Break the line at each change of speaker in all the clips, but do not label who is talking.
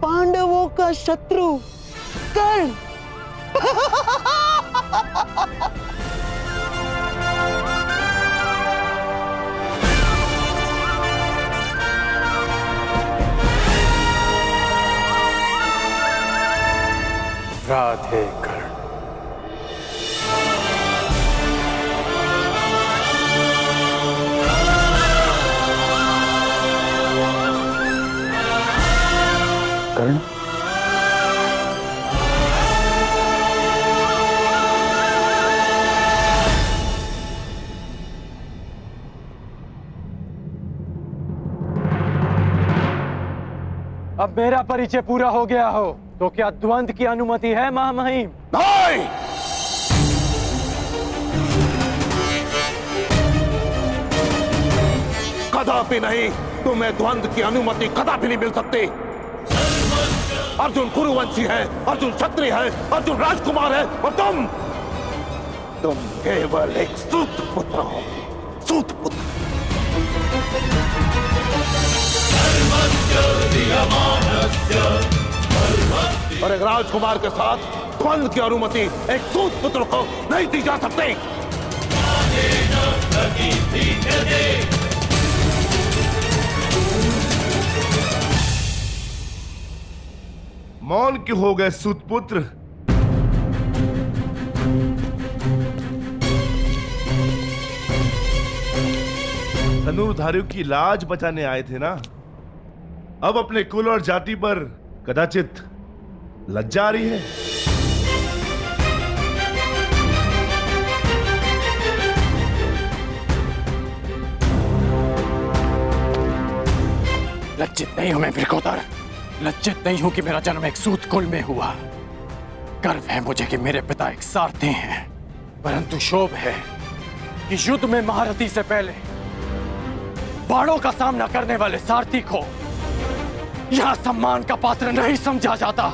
पांडवों का शत्रु कर्ण।
राधे कर्ण।
कर्ण,
अब मेरा परिचय पूरा हो गया हो तो क्या द्वंद्व की अनुमति है महामहिम?
नहीं। कदापि नहीं, तुम्हें द्वंद्व की अनुमति कदापि नहीं मिल सकती। अर्जुन कुरुवंशी है, अर्जुन क्षत्रिय है, अर्जुन राजकुमार है और तुम केवल एक सूत पुत्र हो। सूत पुत्र। और एक राजकुमार के साथ द्वंद्व की अनुमति एक सूत पुत्र को नहीं दी जा सकती।
मौन क्यों हो गए सूतपुत्र? धनुर्धारियों की लाज बचाने आए थे ना? अब अपने कुल और जाति पर कदाचित लज्जा आ रही है।
लज्जित नहीं हूं मैं वृकोदर। लज्जित नहीं हूं कि मेरा जन्म एक सूत कुल में हुआ। गर्व है मुझे कि मेरे पिता एक सारथी हैं, परंतु शोभ है कि युद्ध में महारथी से पहले बाणों का सामना करने वाले सारथी को यहां सम्मान का पात्र नहीं समझा जाता।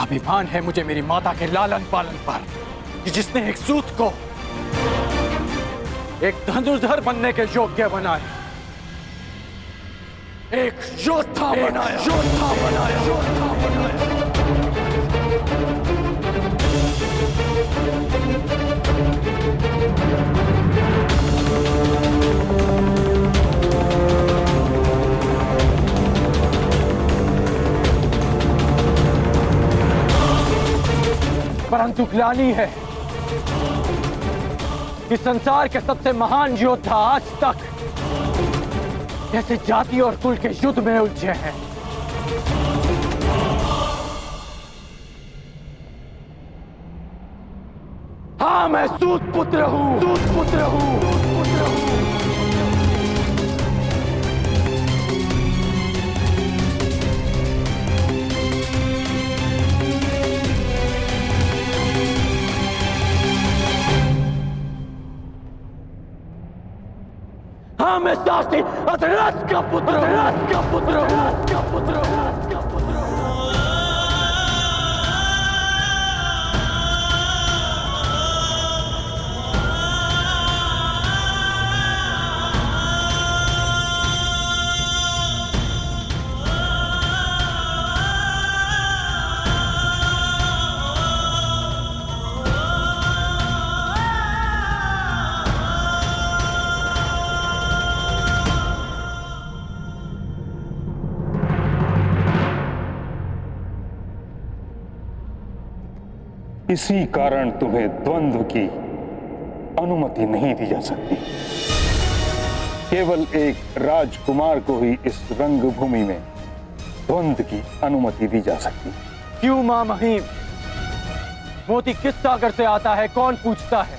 अभिमान है मुझे मेरी माता के लालन पालन पर कि जिसने एक सूत को एक धनुर्धर बनने के योग्य बनाया, एक योद्धा बनाया, योद्धा बनाया, योद्धा बनाया। परंतु ग्लानि है कि संसार के सबसे महान योद्धा आज तक जैसे जाति और कुल के युद्ध में उलझे हैं। हाँ, मैं सूत पुत्र हूं, सूत पुत्र हूं, सूत पुत्र हूं। हाँ, मैं सारथी अधराज का पुत्र हूं, अधराज का पुत्र हूं, अधराज का पुत्र हूं, अधराज का पुत्र हूं।
इसी कारण तुम्हें द्वंद्व की अनुमति नहीं दी जा सकती। केवल एक राजकुमार को ही इस रंगभूमि में द्वंद्व की अनुमति दी जा सकती।
क्यों मां महिम? मोती किस सागर से आता है कौन पूछता है?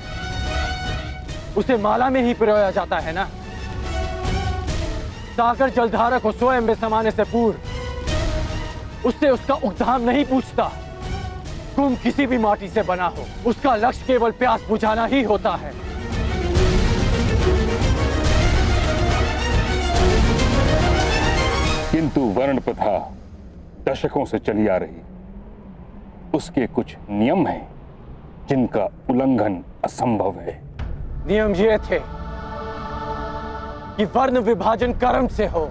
उसे माला में ही पिरोया जाता है ना। सागर जलधारा को स्वयं में समाने से पूर्व उससे उसका उद्धाम नहीं पूछता। कुंभ किसी भी माटी से बना हो, उसका लक्ष्य केवल प्यास बुझाना ही होता है।
किंतु वर्ण प्रथा दशकों से चली आ रही, उसके कुछ नियम हैं जिनका उल्लंघन असंभव है।
नियम ये थे कि वर्ण विभाजन कर्म से हो।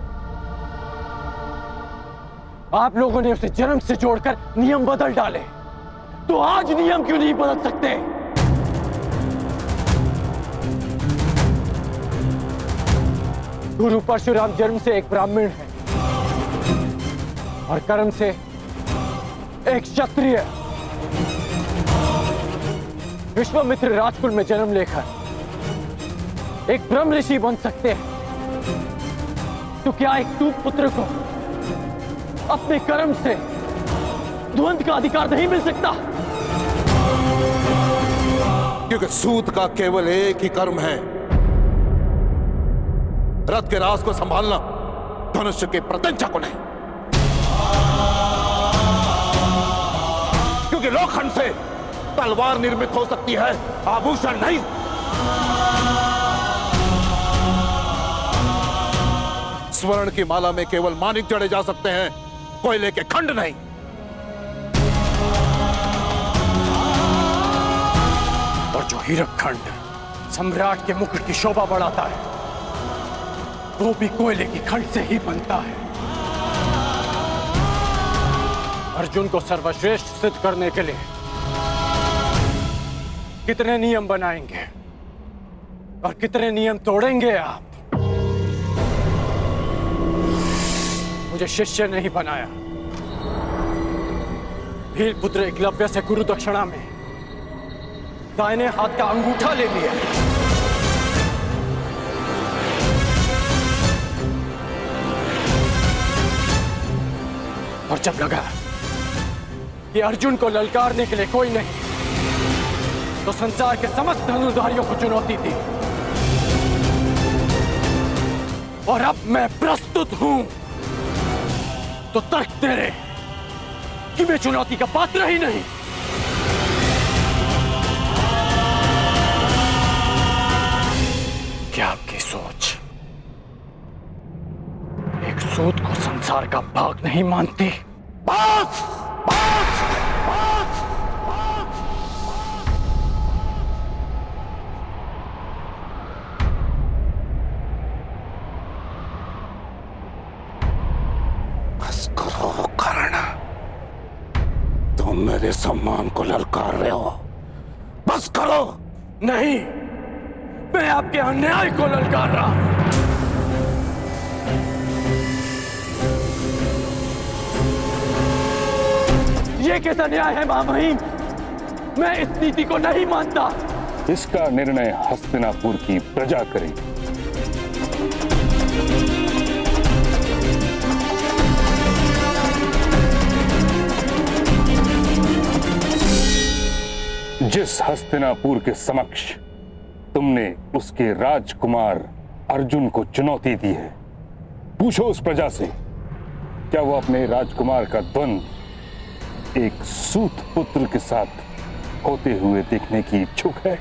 आप लोगों ने उसे जन्म से जोड़कर नियम बदल डाले, तो आज नियम क्यों नहीं बदल सकते? गुरु परशुराम जन्म से एक ब्राह्मण है और कर्म से एक क्षत्रिय। विश्वामित्र राजकुल में जन्म लेकर एक ब्रह्म ऋषि बन सकते हैं, तो क्या एक सूत पुत्र को अपने कर्म से द्वंद का अधिकार नहीं मिल सकता?
क्योंकि सूत का केवल एक ही कर्म है, रथ के राज को संभालना, धनुष्य के प्रत्यंचा को नहीं। क्योंकि लोखंड से तलवार निर्मित हो सकती है, आभूषण नहीं। स्वर्ण की माला में केवल मानिक जड़े जा सकते हैं, कोयले के खंड नहीं।
और जो हीरक खंड सम्राट के मुकुट की शोभा बढ़ाता है, वो भी कोयले की खंड से ही बनता है। अर्जुन को सर्वश्रेष्ठ सिद्ध करने के लिए कितने नियम बनाएंगे और कितने नियम तोड़ेंगे आप? मुझे शिष्य नहीं बनाया, भील पुत्र एकलव्य से गुरु दक्षिणा में दाहिने हाथ का अंगूठा ले लिया। और जब लगा कि अर्जुन को ललकारने के लिए कोई नहीं, तो संसार के समस्त धनुर्धारियों को चुनौती दी। और अब मैं प्रस्तुत हूं, तो तर्क तेरे कि मैं चुनौती का पात्र ही नहीं। क्या आपकी सोच एक सूत को संसार का भाग नहीं मानती?
बस! बस! बस! बस करो कर्ण, तुम मेरे सम्मान को ललकार रहे हो। बस करो।
नहीं, मैं आपके अन्याय को ललकार रहा हूं। ये कैसा न्याय है महामहिम? मैं इस नीति को नहीं मानता।
इसका निर्णय हस्तिनापुर की प्रजा करेगी। जिस हस्तिनापुर के समक्ष तुमने उसके राजकुमार अर्जुन को चुनौती दी है, पूछो उस प्रजा से, क्या वो अपने राजकुमार का द्वंद एक सूत पुत्र के साथ होते हुए देखने की इच्छुक है?